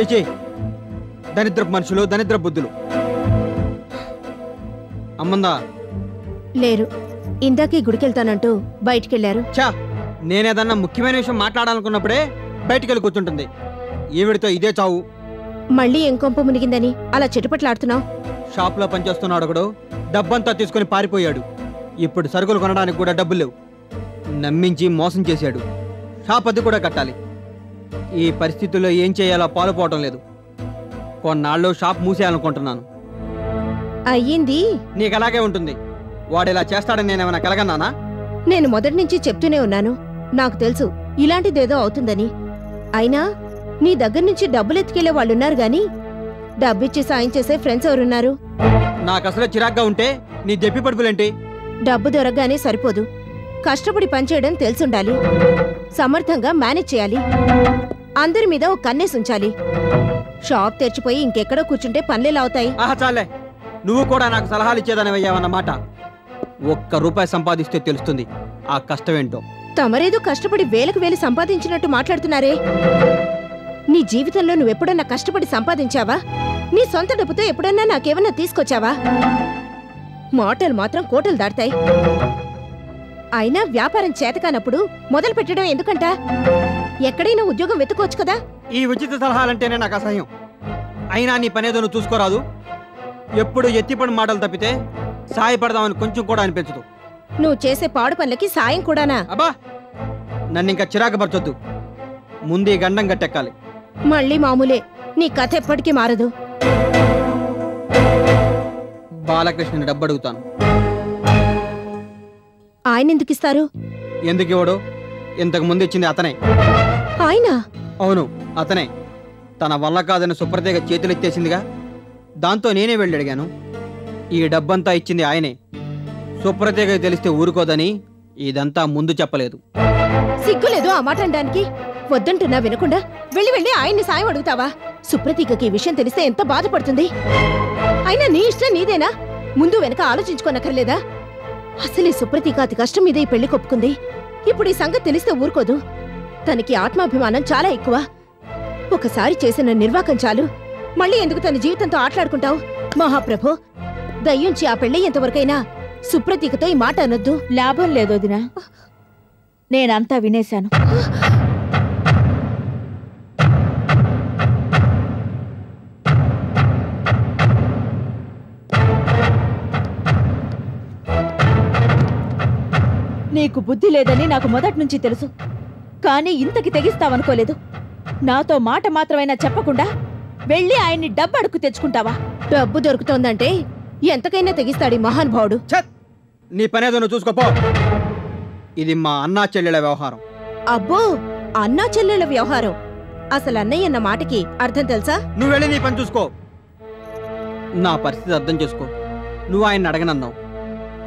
చిచి, దరిద్రపు మనుషులు, దరిద్ర బుద్ధులు. అమ్మందా? లేరు, ఇందాకే గుడికెళ్తానంటూ బయటికెళ్లారు. చా, నేనేదన్నా ముఖ్యమైన విషయం మాట్లాడాలనుకున్నప్పుడే బయటికెళ్ళి కూర్చుంటుంది. ఈవిడితో ఇదే చావు. మళ్ళీ ఏం కొంప మునిగిందని అలా చిటపట్లాడుతున్నావు? షాప్లో పనిచేస్తున్నాడు ఒకడు, డబ్బంతా తీసుకుని పారిపోయాడు. ఇప్పుడు సరుకులు కొనడానికి కూడా డబ్బులు లేవు. నమ్మించి మోసం చేశాడు. షాప్ అది కూడా కట్టాలి. ఈ పరిస్థితుల్లో ఏం చేయాలో పాలుపోవటం లేదు. కొన్నాళ్ళు షాప్ మూసేయాలనుకుంటున్నాను. అయ్యింది. నీకు అలాగే ఉంటుంది. వాడు ఇలా చేస్తాడని నేనేమైనా కలగన్నానా? నేను మొదటి నుంచి చెప్తూనే ఉన్నాను, నాకు తెలుసు ఇలాంటిదేదో అవుతుందని. అయినా నీ దగ్గర నుంచి డబ్బులు ఎత్తుకెళ్లే వాళ్ళున్నారు గాని డబ్బిచ్చి సాయం చేసే ఫ్రెండ్స్ ఎవరున్నారు? నాకు అసలు చిరాగ్గా ఉంటే నీ దెప్పి పడుపులేంటి? డబ్బు దొరకగానే సరిపోదు, కష్టపడి పనిచేయడం తెలుసుండాలి. సమర్థంగా మేనేజ్ చేయాలి. అందరి మీద ఒక కన్నేసి ఉంచాలి. షాప్ తెరిచిపోయి ఇంకెక్కడో కూర్చుంటే పనులేలా అవుతాయి? ఆహా చాలే, నువ్వు కూడా నాకు సలహాలు ఇచ్చేదనివయ్యావన్నమాట. ₹1 సంపాదిస్తే తెలుస్తుంది ఆ కష్టమేంటో. తమరేదో కష్టపడి వేలకు వేలు సంపాదించినట్టు మాట్లాడుతున్నారే. నీ జీవితంలో నువ్వెప్పుడన్నా కష్టపడి సంపాదించావా? నీ సొంత డబ్బుతో ఎప్పుడన్నా నాకేమన్నా తీసుకొచ్చావా? మాటలు మాత్రం కోటలు దాటాయి. అయినా వ్యాపారం చేతకానప్పుడు మొదలు పెట్టడం ఎందుకంట? ఎక్కడైనా ఉద్యోగం వెతుకోవచ్చు కదా. ఈ ఉచిత సలహాలంటేనే నాకు అసహ్యం. అయినా నీ పనేదో నువ్వు చూసుకోరాదు. ఎప్పుడు ఎత్తిపడి మాటలు తప్పితే సాయపడదామని కొంచెం కూడా అనిపించదు. నువ్వు చేసే పాడు పనులకి సాయం కూడానా? అబ్బా, నన్ను ఇంకా చిరాకుపరచొద్దు. ముందు ఈ గండం గట్టెక్కాలి. మళ్ళీ మామూలే, నీ కథ ఎప్పటికీ మారదు. బాలకృష్ణని డబ్బు అడుగుతాను. ఆయన ఎందుకిస్తారు? ఎందుకు ఇవ్వడు? ఇంతకు ముందు ఇచ్చింది అతనే. ఆయన? అవును, అతనే. తన వల్ల కాదని సుప్రతీక చేతులెత్తేసిందిగా, దాంతో నేనే వెళ్ళి అడిగాను. ఈ డబ్బంతా ఇచ్చింది ఆయనే. సుప్రతీక తెలిస్తే ఊరుకోదని ఇదంతా ముందు చెప్పలేదు. సిగ్గులేదు ఆ మాట అనడానికి? వద్దంటున్నా వినకుండా వెళ్ళి వెళ్ళి ఆయన్ని సాయం అడుగుతావా? సుప్రతీకకి ఈ విషయం తెలిస్తే ఎంత బాధపడుతుంది. అయినా నీ ఇష్టం నీదేనా? ముందు వెనక ఆలోచించుకోనక్కర్లేదా? అసలే సుప్రతీక అతి కష్టం మీద ఈ పెళ్లి కొప్పుకుంది. ఇప్పుడు ఈ సంగతి తెలిస్తే ఊరుకోదు. తనకి ఆత్మాభిమానం చాలా ఎక్కువ. ఒకసారి చేసిన నిర్వాకం చాలు. మళ్ళీ ఎందుకు తన జీవితంతో ఆటలాడుకుంటావు? మహాప్రభు, దయ్యుంచి ఆ పెళ్ళయ్యేంతవరకైనా సుప్రతీకతో ఈ మాట అనొద్దు. లాభం లేదోదినా, నేనంతా వినేశాను. నీకు బుద్ధి లేదని నాకు మొదటి నుంచి తెలుసు, కానీ ఇంతకి తెగిస్తావనుకోలేదు. నాతో మాట మాత్రమైనా చెప్పకుండా వెళ్ళి ఆయన్ని డబ్బు అడుక్కు తెచ్చుకుంటావా? డబ్బు దొరుకుతోందంటే ఎంతకైనా తెగిస్తాడు మహానుభావుడు. నీ పనేదో నువ్వు చూసుకోపో. ఇది మా అన్నా చెల్లెల వ్యవహారం. అబ్బో, అన్నా చెల్లెల వ్యవహారం. అసలు అన్నయ్య అన్న మాటకి అర్థం తెలుసా? నువ్వు వెళ్ళి నీ పని చూసుకో. నా పరిస్థితి అర్థం చేసుకో. నువ్వు ఆయన అడగనన్నావు.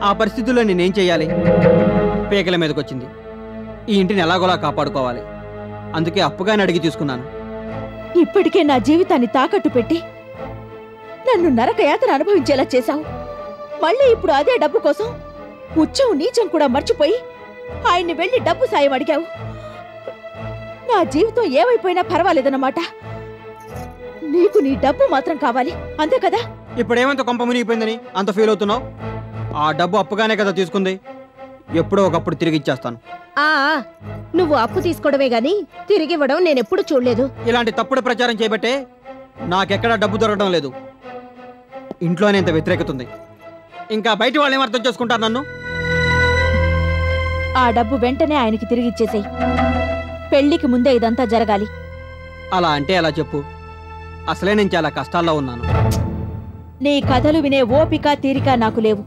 ఆ పరిస్థితుల్లో నేనేం చెయ్యాలి? పేకల మీదకొచ్చింది. ఈ ఇంటిని ఎలాగోలా కాపాడుకోవాలి. అందుకే అప్పుగానే అడిగి తీసుకున్నాను. ఇప్పటికే నా జీవితాన్ని తాకట్టు పెట్టి నన్ను నరకయాతన అనుభవించేలా చేశావు. మళ్ళీ ఇప్పుడు అదే డబ్బు కోసం ఉచ్చం నీచం కూడా మర్చిపోయి ఆయన్ని వెళ్ళి డబ్బు సాయం అడిగావు. నా జీవితం ఏమైపోయినా పర్వాలేదన్నమాట. నీకు నీ డబ్బు మాత్రం కావాలి, అంతే కదా? ఇప్పుడేమంత కొంప మునిగిపోయిందని అంత ఫీల్ అవుతున్నావు? ఆ డబ్బు అప్పుగానే కదా తీసుకుంది. ఎప్పుడో ఒకప్పుడు తిరిగి ఇచ్చేస్తాను. నువ్వు అప్పు తీసుకోవడమే గాని తిరిగివ్వడం నేనెప్పుడు చూడలేదు. ఇలాంటి తప్పుడు ప్రచారం చేయబట్టే నాకెక్కడా డబ్బు దొరకడం లేదు. ఇంట్లోనే ఇంత వ్యతిరేకతుంది. ఇంకా బయట వాళ్ళు ఏమర్థం చేసుకుంటారు నన్ను? ఆ డబ్బు వెంటనే ఆయనకి తిరిగిచ్చేసేయ్. పెళ్లికి ముందే ఇదంతా జరగాలి. అలా అంటే ఎలా చెప్పు? అసలే నేను చాలా కష్టాల్లో ఉన్నాను. నీ కథలు వినే ఓపిక తీరిక నాకు లేవు.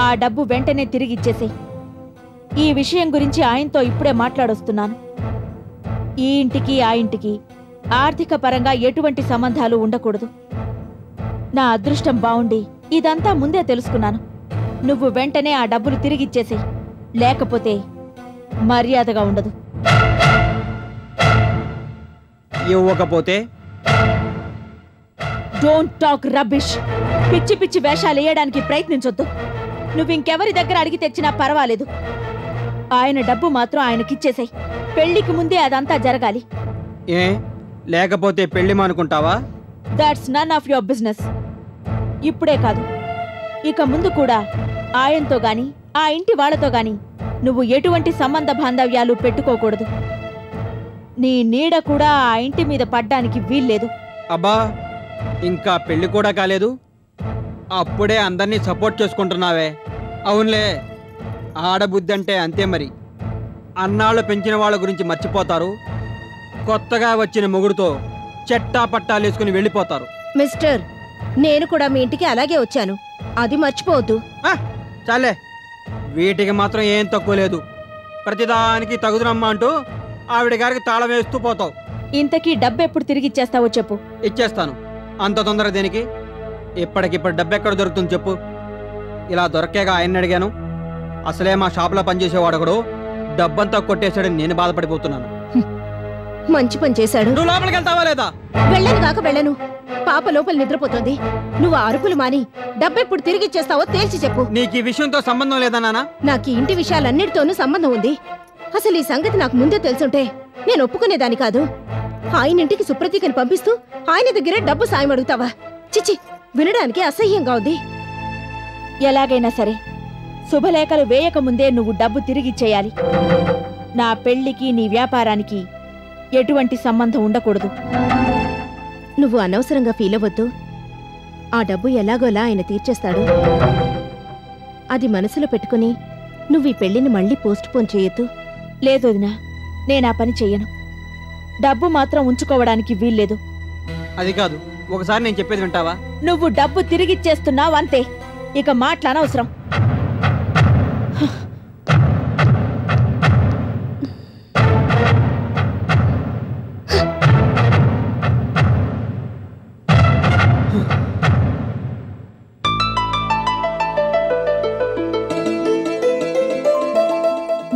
ఆ డబ్బు వెంటనే తిరిగిచ్చేసేయ్. ఈ విషయం గురించి ఆయనతో ఇప్పుడే మాట్లాడొస్తున్నాను. ఈ ఇంటికి ఆ ఇంటికి ఆర్థిక పరంగా ఎటువంటి సంబంధాలు ఉండకూడదు. నా అదృష్టం బావుండి ఇదంతా ముందే తెలుసుకున్నాను. నువ్వు వెంటనే ఆ డబ్బులు తిరిగిచ్చేసేయ్, లేకపోతే మర్యాదగా ఉండదు. ఇవ్వకపోతే? Don't talk rubbish. పిచ్చి పిచ్చి వేషాలు వేయడానికి ప్రయత్నించొద్దు. నువ్వింకెవరి దగ్గర అడిగి తెచ్చినా పర్వాలేదు. ఆయన డబ్బు మాత్రం ఆయనకిచ్చేసాయి. పెళ్లికి ముందే అదంతా జరగాలి. ఏ లేకపోతే పెళ్లి మానుకుంటావా? That's none of your business. ఇప్పుడే కాదు, ఇక ముందు కూడా ఆయనతో గాని ఆ ఇంటి వాళ్ళతో గాని నువ్వు ఎటువంటి సంబంధ బాంధవ్యాలు పెట్టుకోకూడదు. నీ నీడ కూడా ఆ ఇంటి మీద పడ్డానికి వీల్లేదు. అబ్బా, ఇంకా పెళ్లి కూడా కాలేదు, అప్పుడే అందరినీ సపోర్ట్ చేసుకుంటున్నావే. అవునులే, ఆడబుద్ధి అంటే అంతే మరి. అన్నాళ్ళు పెంచిన వాళ్ళ గురించి మర్చిపోతారు, కొత్తగా వచ్చిన మొగుడుతో చెట్టా పట్టాలు వేసుకుని వెళ్ళిపోతారు. మిస్టర్, నేను కూడా మీ ఇంటికి అలాగే వచ్చాను, అది మర్చిపోవద్దు. చాలే, వీటికి మాత్రం ఏం తక్కువ లేదు. ప్రతిదానికి తగుదునమ్మా అంటూ ఆవిడ గారికి తాళం వేస్తూ పోతావు. ఇంతకీ డబ్బెప్పుడు తిరిగిచ్చేస్తావో చెప్పు. ఇచ్చేస్తాను. అంత తొందర దేనికి? ఇప్పటికిప్పుడు డబ్బెక్కడ దొరుకుతుంది చెప్పు? ఇలా దొరకేగా ఆయన్ని అడిగాను. అసలే మా షాప్లో పనిచేసేవాడు ఒకడు డబ్బంతా కొట్టేశాడని నేను బాధపడిపోతున్నాను. మంచి పని చేశాడు. నువ్వు లోపలికి వెళ్తావా లేదా? వెళ్ళను కాక వెళ్ళను. పాప లోపల నిద్రపోతుంది. నువ్వు ఆ అరుపులు మాని డబ్బెప్పుడు తిరిగిచ్చేస్తావో తేల్చి చెప్పు. నీకు ఈ విషయంతో సంబంధం లేదా నాన్న? నాకు ఈ ఇంటి విషయాలన్నిటితోనూ సంబంధం ఉంది. అసలు ఈ సంగతి నాకు ముందే తెలుసుంటే నేను ఒప్పుకునేదాని కాదు. ఆయన ఇంటికి సుప్రతీకని పంపిస్తూ ఆయన దగ్గరే డబ్బు సాయం అడుగుతావా? చిచి, వినడానికి అసహ్యంగా ఉంది. ఎలాగైనా సరే శుభలేఖలు వేయకముందే నువ్వు డబ్బు తిరిగిచ్చేయాలి. నా పెళ్లికి నీ వ్యాపారానికి ఎటువంటి సంబంధం ఉండకూడదు. నువ్వు అనవసరంగా ఫీల్ అవ్వద్దు. ఆ డబ్బు ఎలాగోలా ఆయన తీర్చేస్తాడు. అది మనసులో పెట్టుకుని నువ్వు ఈ పెళ్లిని మళ్ళీ పోస్ట్ పోన్ చేయొద్దు. లేదు వదినా, నేనా పని చెయ్యను. డబ్బు మాత్రం ఉంచుకోవడానికి వీల్లేదు. అది కాదు, ఒకసారి నేను చెప్పేది వింటావా? నువ్వు డబ్బు తిరిగిచ్చేస్తున్నావు అంతే, ఇక మాట్లాడనవసరం.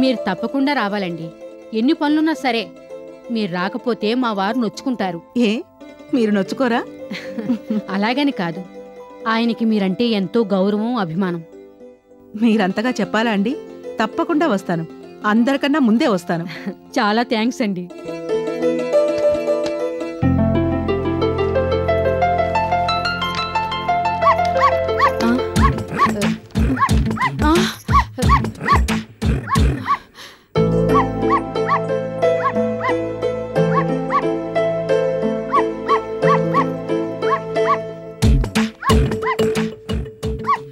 మీరు తప్పకుండా రావాలండి. ఎన్ని పనులున్నా సరే మీరు రాకపోతే మా వారు నొచ్చుకుంటారు. ఏ, మీరు నొచ్చుకోరా? అలాగని కాదు, ఆయనకి మీరంటే ఎంతో గౌరవం, అభిమానం. మీరంతగా చెప్పాలా అండి? తప్పకుండా వస్తాను. అందరికన్నా ముందే వస్తాను. చాలా థ్యాంక్స్ అండి.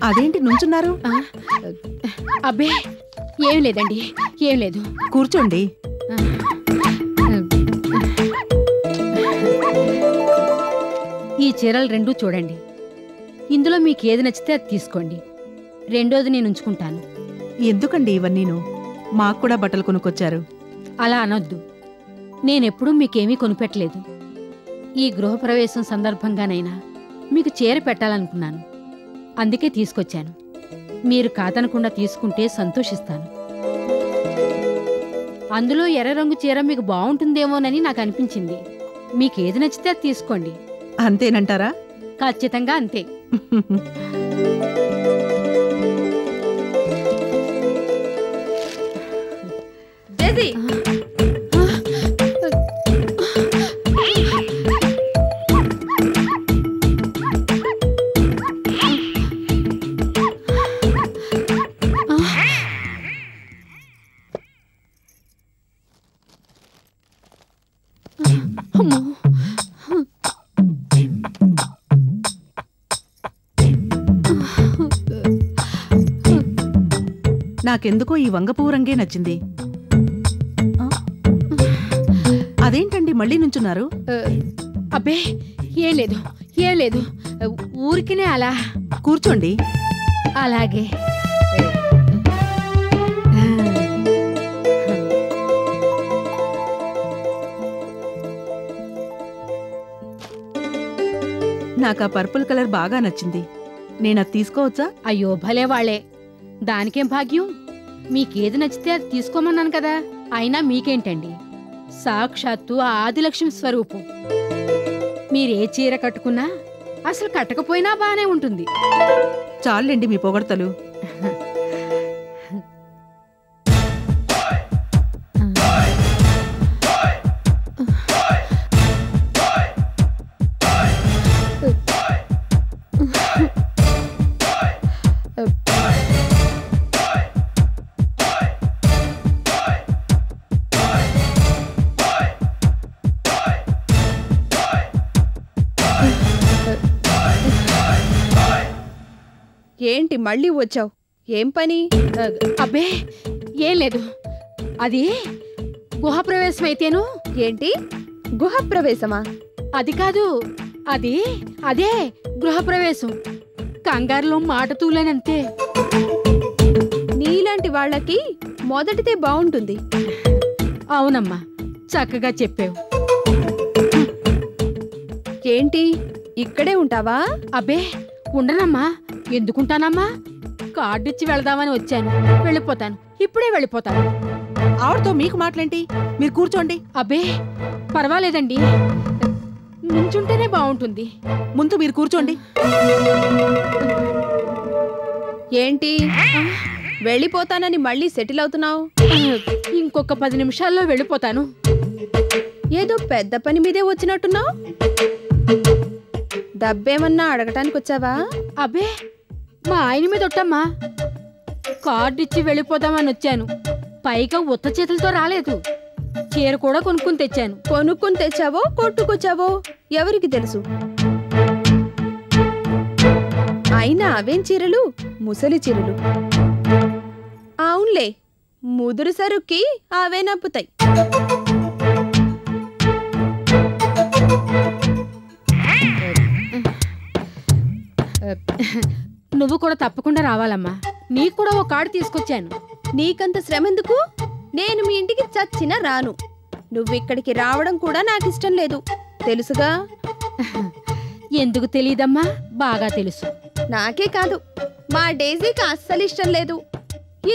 అదేంటి నుంచున్నారు? అబ్బే, ఏం లేదండి, ఏం లేదు. కూర్చోండి. ఈ చీరలు రెండూ చూడండి. ఇందులో మీకు ఏది నచ్చితే అది తీసుకోండి. రెండోది నేను ఉంచుకుంటాను. ఎందుకండి ఇవన్నీను? మాకు కూడా బట్టలు కొనుక్కొచ్చారు. అలా అనొద్దు. నేనెప్పుడూ మీకేమీ కొనిపెట్టలేదు. ఈ గృహప్రవేశం సందర్భంగానైనా మీకు చీర పెట్టాలనుకున్నాను, అందుకే తీసుకొచ్చాను. మీరు కాదనకుండా తీసుకుంటే సంతోషిస్తాను. అందులో ఎర్ర రంగు చీర మీకు బాగుంటుందేమోనని నాకు అనిపించింది. మీకేది నచ్చితే అది తీసుకోండి. అంతేనంటారా? ఖచ్చితంగా అంతే. నాకెందుకో ఈ వంగపువ్వు రంగే నచ్చింది. అదేంటండి మళ్ళీ నుంచున్నారు? అబ్బే, ఏం లేదు, ఏం లేదు. ఊరికినే అలా. కూర్చోండి. అలాగే. నాకు ఆ పర్పుల్ కలర్ బాగా నచ్చింది. నేనది తీసుకోవచ్చా? అయ్యో భలే వాళ్ళే, దానికేం భాగ్యం. మీకేది నచ్చితే అది తీసుకోమన్నాను కదా. అయినా మీకేంటండి, సాక్షాత్తు ఆ ఆదిలక్ష్మి స్వరూపం. మీరే చీర కట్టుకున్నా, అసలు కట్టకపోయినా బానే ఉంటుంది. చాలండి మీ పొగడ్తలు. ఏంటి మళ్ళీ వచ్చావు? ఏం పని? అబ్బే ఏం లేదు. అది గుహప్రవేశం అయితేను. ఏంటి గుహప్రవేశమా? అది కాదు, అదే గృహప్రవేశం. కంగారులో మాట తూలేనంతే. నీలాంటి వాళ్ళకి మొదటిదే బాగుంటుంది. అవునమ్మా, చక్కగా చెప్పావు. ఏంటి ఇక్కడే ఉంటావా? అబ్బే ఉండనమ్మా. ఎందుకుంటానమ్మా? కార్డు ఇచ్చి వెళదామని వచ్చాను. వెళ్ళిపోతాను, ఇప్పుడే వెళ్ళిపోతాను. ఆవిడతో మీకు మాటలేంటి? మీరు కూర్చోండి. అబ్బే పర్వాలేదండి, నుంచుంటేనే బాగుంటుంది. ముందు మీరు కూర్చోండి. ఏంటి వెళ్ళిపోతానని మళ్ళీ సెటిల్ అవుతున్నావు? ఇంకొక 10 నిమిషాల్లో వెళ్ళిపోతాను. ఏదో పెద్ద పని మీదే వచ్చినట్టున్నావు. డబ్బేమన్నా అడగటానికి వచ్చావా? అబ్బే మా ఆయన మీద ఒట్టమ్మా. కార్డు ఇచ్చి వెళ్ళిపోతామని వచ్చాను. పైగా ఉత్త చేతులతో రాలేదు. చీర కూడా కొనుక్కుని తెచ్చాను. కొనుక్కుని తెచ్చావో కొట్టుకొచ్చావో ఎవరికి తెలుసు? అయినా అవేం చీరలు, ముసలి చీరలు. అవునులే, ముదురు సరుక్కి అవే నప్పుతాయి. నువ్వు కూడా తప్పకుండా రావాలమ్మా. నీకు కూడా ఒక కార్డు తీసుకొచ్చాను. నీకంత శ్రమెందుకు? నేను మీ ఇంటికి చచ్చినా రాను. నువ్విక్కడికి రావడం కూడా నాకిష్టం లేదు, తెలుసుగా. ఎందుకు తెలీదమ్మా? బాగా తెలుసు. నాకే కాదు, మా డేజీకి అస్సలు ఇష్టం లేదు.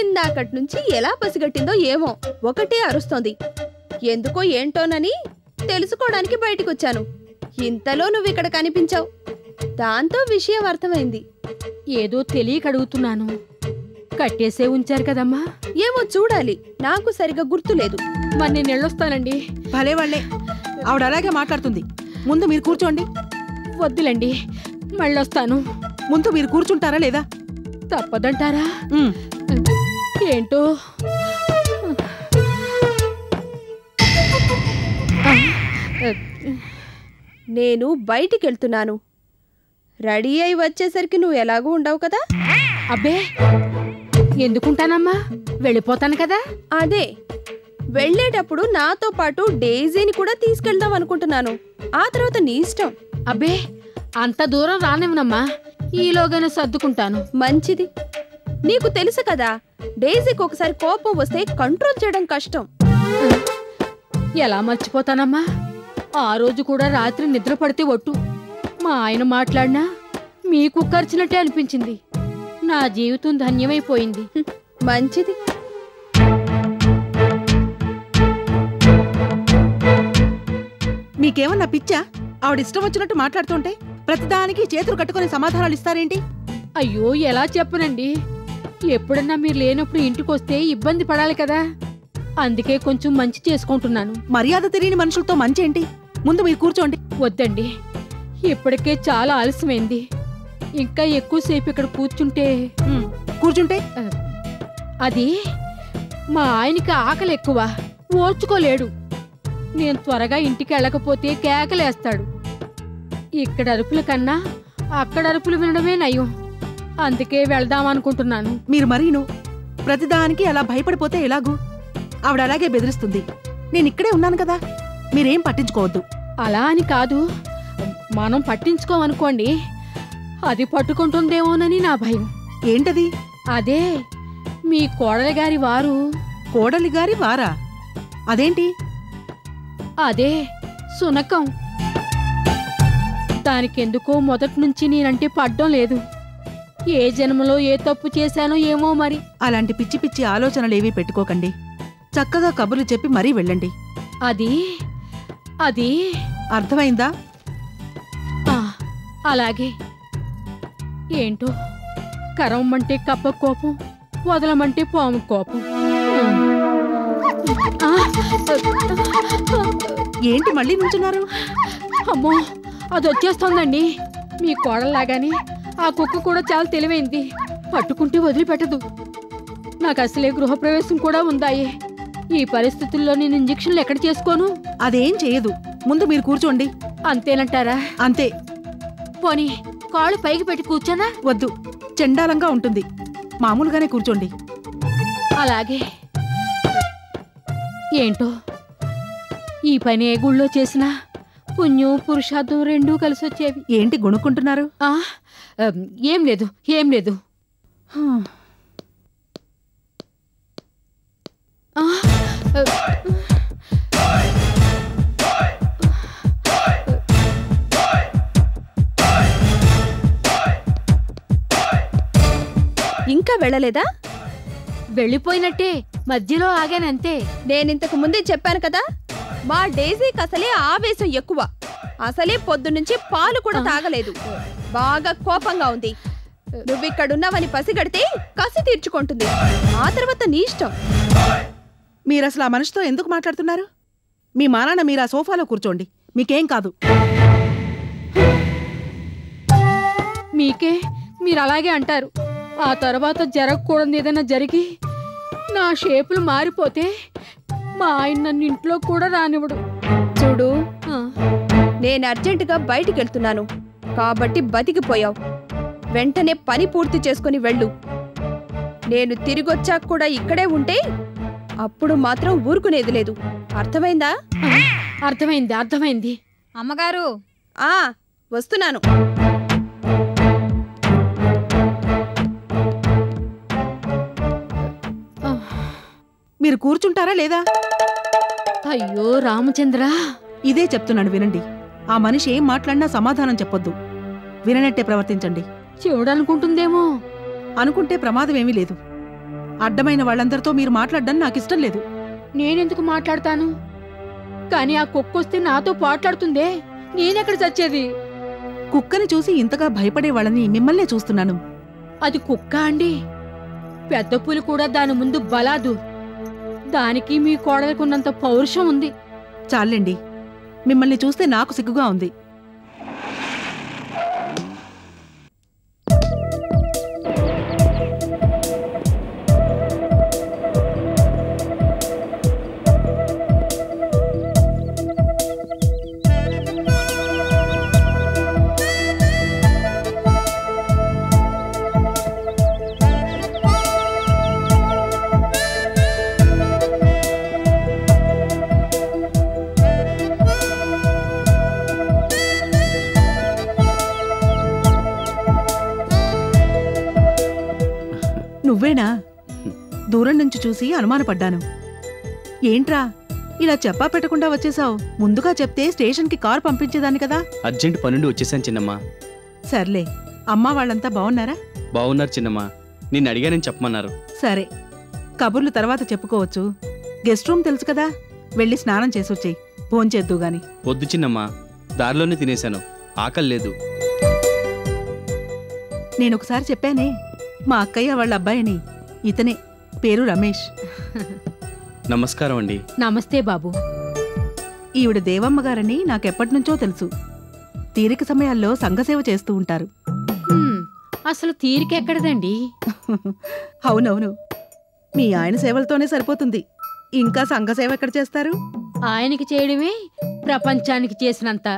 ఇందాకటి నుంచి ఎలా పసిగట్టిందో ఏమో, ఒకటే అరుస్తోంది. ఎందుకో ఏంటోనని తెలుసుకోవడానికి బయటికొచ్చాను. ఇంతలో నువ్విక్కడ కనిపించావు. దాంతో విషయం అర్థమైంది. ఏదో తెలియక అడుగుతున్నాను. కట్టేసే ఉంచారు కదమ్మా. ఏమో చూడాలి, నాకు సరిగా గుర్తులేదు. మరి నేను వెళ్ళొస్తానండి. భలే వాళ్ళే, ఆవిడ అలాగే మాట్లాడుతుంది. ముందు మీరు కూర్చోండి. వద్దులండి, మళ్ళొస్తాను. ముందు మీరు కూర్చుంటారా లేదా? తప్పదంటారా? ఉమ్. ఏంటో నేను బయటికెళ్తున్నాను. రెడీ అయి వచ్చేసరికి నువ్వు ఎలాగూ ఉండవు కదా. అబ్బే ఎందుకుంటానమ్మా, వెళ్ళిపోతాను కదా. అదే, వెళ్ళేటప్పుడు నాతో పాటు డేజీని కూడా తీసుకెళ్దాం అనుకుంటున్నాను. ఆ తర్వాత నీ ఇష్టం. అబ్బే అంత దూరం రానివ్వనమ్మా, ఈలోగానే సర్దుకుంటాను. మంచిది. నీకు తెలుసు కదా, డేజీకి ఒకసారి కోపం వస్తే కంట్రోల్ చేయడం కష్టం. ఎలా మర్చిపోతానమ్మా? ఆ రోజు కూడా రాత్రి నిద్ర పడితే ఒట్టు. మా ఆయన మాట్లాడినా మీకు ఖర్చునట్టే అనిపించింది. నా జీవితం ధన్యమైపోయింది. మంచిది. మీకేమన్నా పిచ్చా? ఆవిడ ఇష్టం వచ్చినట్టు మాట్లాడుతుంటే ప్రతిదానికి చేతులు కట్టుకుని సమాధానాలు ఇస్తారేంటి? అయ్యో ఎలా చెప్పనండి. ఎప్పుడన్నా మీరు లేనప్పుడు ఇంటికొస్తే ఇబ్బంది పడాలి కదా. అందుకే కొంచెం మంచి చేసుకుంటున్నాను. మర్యాద తెలియని మనుషులతో మంచేంటి? ముందు మీరు కూర్చోండి. వద్దండి, ఇప్పటికే చాలా ఆలస్యమైంది. ఇంకా ఎక్కువసేపు ఇక్కడ కూర్చుంటే కూర్చుంటే అది మా ఆయనకి ఆకలి ఎక్కువ, ఓర్చుకోలేడు. నేను త్వరగా ఇంటికి వెళ్ళకపోతే కేకలేస్తాడు. ఇక్కడ అరుపుల కన్నా అక్కడ అరుపులు వినడమే నయం. అందుకే వెళ్దామనుకుంటున్నాను. మీరు మరీను ప్రతిదానికి అలా భయపడిపోతే ఎలాగూ? ఆవిడ అలాగే బెదిరిస్తుంది. నేనిక్కడే ఉన్నాను కదా, మీరేం పట్టించుకోవద్దు. అలా అని కాదు, మనం పట్టించుకోమనుకోండి అది పట్టుకుంటుందేమోనని నా భయం. ఏంటది? అదే మీ కోడలి గారి వారు. కోడలి గారి వారా? అదేంటి? అదే సునకం. దానికెందుకో మొదటి నుంచి నేనంటే పడ్డం లేదు. ఏ జన్మలో ఏ తప్పు చేశానో ఏమో మరి. అలాంటి పిచ్చి పిచ్చి ఆలోచనలేవీ పెట్టుకోకండి. చక్కగా కబుర్లు చెప్పి మరీ వెళ్ళండి. అది అది అర్థమైందా? అలాగే. ఏంటో కరవమంటే కప్ప కోపం, వదలమంటే పాము కోపం. ఏంటి మళ్ళీ నుంచున్నారు? అమ్మో అది వచ్చేస్తోందండి. మీ కోడల్లాగానే ఆ కుక్క కూడా చాలా తెలివైంది. పట్టుకుంటే వదిలిపెట్టదు. నాకు అసలే గృహప్రవేశం కూడా ఉందాయే. ఈ పరిస్థితుల్లో నేను ఇంజెక్షన్లు ఎక్కడ చేసుకోను? అదేం చేయదు. ముందు మీరు కూర్చోండి. అంతేనంటారా? అంతే. పోనీ కాళ్ళు పైకి పెట్టి కూర్చోనా? వద్దు, చెండాలంగా ఉంటుంది. మామూలుగానే కూర్చోండి. అలాగే. ఏంటో ఈ పని ఏ గుళ్ళో చేసినా పుణ్యం పురుషార్థం రెండూ కలిసి వచ్చేవి. ఏంటి గొణుక్కుంటున్నారు? ఏం లేదు, ఏం లేదు. ఇంకా వెళ్ళలేదా? వెళ్ళిపోయినట్టే, మధ్యలో ఆగానంతే. నేనింతకు ముందే చెప్పాను కదా, మా డేజీకి అసలే ఆవేశం ఎక్కువ. అసలే పొద్దునుంచి పాలు కూడా తాగలేదు. బాగా కోపంగా ఉంది. నువ్విక్కడున్నావని పసిగడితే కసి తీర్చుకుంటుంది. ఆ తర్వాత నీ ఇష్టం. మీరసలు ఆ మనిషితో ఎందుకు మాట్లాడుతున్నారు? మీ మానాన్న మీరు ఆ సోఫాలో కూర్చోండి, మీకేం కాదు. మీకే మీరు అలాగే అంటారు. ఆ తర్వాత జరగకూడదు ఏదైనా జరిగి నా షేపులు మారిపోతే మా ఆయన నన్ను ఇంట్లో కూడా రానివ్వడు. చూడు, నేను అర్జెంటుగా బయటికి వెళ్తున్నాను కాబట్టి బతికిపోయావు. వెంటనే పని పూర్తి చేసుకుని వెళ్ళు. నేను తిరిగొచ్చాక కూడా ఇక్కడే ఉంటే అప్పుడు మాత్రం ఊరుకునేది లేదు. అర్థమైందా? అర్థమైంది, అర్థమైంది. అమ్మగారు, వస్తున్నాను. మీరు కూర్చుంటారా లేదా? అయ్యో రామచంద్ర, ఇదే చెప్తున్నాను వినండి. ఆ మనిషి ఏం మాట్లాడినా సమాధానం చెప్పొద్దు. విననట్టే ప్రవర్తించండి. చూడాలనుకుంటుందేమో. అనుకుంటే ప్రమాదమేమీ లేదు. అడ్డమైన వాళ్ళందరితో మీరు మాట్లాడడం నాకిష్టం లేదు. నేనెందుకు మాట్లాడతాను? కానీ ఆ కుక్కొస్తే నాతో పోట్లాడుతుందే, నేనెక్కడ చచ్చేది? కుక్కని చూసి ఇంతగా భయపడే వాళ్ళని మిమ్మల్నే చూస్తున్నాను. అది కుక్క అండి. పెద్ద పులి కూడా దాని ముందు బలాదు. దానికి మీ కోడలకున్నంత పౌరుషం ఉంది. చాలండి, మిమ్మల్ని చూస్తే నాకు సిగ్గుగా ఉంది. నువ్వేనా? దూరం నుంచి చూసి అనుమానపడ్డాను. ఏంట్రా ఇలా చెప్పా పెట్టకుండా వచ్చేసావు? ముందుగా చెప్తే స్టేషన్కి కారు పంపించేదాన్ని కదా. అర్జెంట్ పనుండి వచ్చేసాను చిన్నమ్మా. సర్లే, అమ్మా వాళ్ళంతా బాగున్నారా? బాగున్నారు చిన్నమ్మా. నిన్ను అడిగానని చెప్పమన్నారు. సరే, కబుర్లు తర్వాత చెప్పుకోవచ్చు. గెస్ట్ రూమ్ తెలుసు కదా, వెళ్ళి స్నానం చేసొచ్చేయి. భోంచేద్దు గాని. వద్దు చిన్నమ్మా, దారిలోనే తినేశాను. ఆకలి లేదు. నేనొకసారి చెప్పానే, మా అక్కయ్య వాళ్ళ అబ్బాయిని. ఇతనే, పేరు రమేష్. నమస్కారం అండి. నమస్తే బాబు. ఈవిడ దేవమ్మగారని నాకెప్పటినుంచో తెలుసు. తీరిక సమయాల్లో సంఘసేవ చేస్తూ ఉంటారు. అసలు తీరికెక్కడదండి? అవునవును, మీ ఆయన సేవలతోనే సరిపోతుంది. ఇంకా సంఘసేవ ఎక్కడ చేస్తారు? ఆయనకి చేయడమే ప్రపంచానికి చేసినంత.